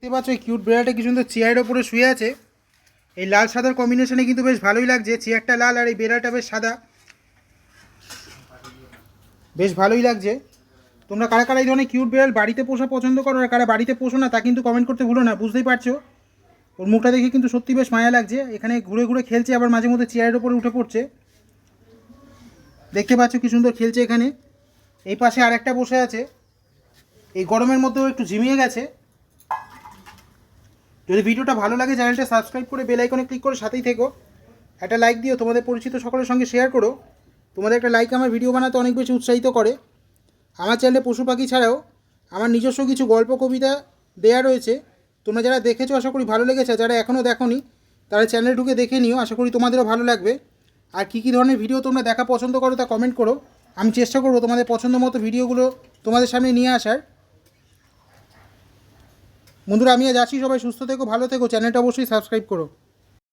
দেখতে পাচ্ছ এই কিউট বিড়ালটা কি সুন্দর চেয়ারের ওপরে শুয়ে আছে। এই লাল সাদার কম্বিনেশনে কিন্তু বেশ ভালোই লাগছে। চেয়ারটা লাল আর এই বিড়ালটা বেশ সাদা, বেশ ভালোই লাগছে। তোমরা কারা কারা এই ধরনের কিউট বিড়াল বাড়িতে পোষা পছন্দ করো আর কারা বাড়িতে পোষো না তা কিন্তু কমেন্ট করতে ভুলো না। বুঝতেই পারছো ওর মুখটা দেখে কিন্তু সত্যি বেশ মায়া লাগছে। এখানে ঘুরে ঘুরে খেলছে, আবার মাঝে মধ্যে চেয়ারের ওপরে উঠে পড়ছে। দেখতে পাচ্ছ কি সুন্দর খেলছে এখানে। এই পাশে আরেকটা বসে আছে, এই গরমের মধ্যেও একটু ঝিমিয়ে গেছে। যদি ভিডিওটা ভালো লাগে চ্যানেলটা সাবস্ক্রাইব করে বেল আইকনে ক্লিক করে সাথেই থেকো। একটা লাইক দিও, তোমাদের পরিচিত সকলের সঙ্গে শেয়ার করো। তোমাদের একটা লাইক আমার ভিডিও বানাতে অনেক বেশি উৎসাহিত করে। আমার চ্যানেলে পশু পাখি ছাড়াও আমার নিজস্ব কিছু গল্প কবিতা দেয়া রয়েছে, তোমরা যারা দেখেছো আশা করি ভালো লেগেছে। যারা এখনও দেখোনি তারা চ্যানেলে ঢুকে দেখে নিও, আশা করি তোমাদেরও ভালো লাগবে। আর কী কী ধরনের ভিডিও তোমরা দেখা পছন্দ করো তা কমেন্ট করো, আমি চেষ্টা করবো তোমাদের পছন্দ মতো ভিডিওগুলো তোমাদের সামনে নিয়ে আসার। বন্ধুরা আমি আজ আসি, সবাই সুস্থ থেকো, ভালো থেকো, চ্যানেলটা অবশ্যই সাবস্ক্রাইব করো।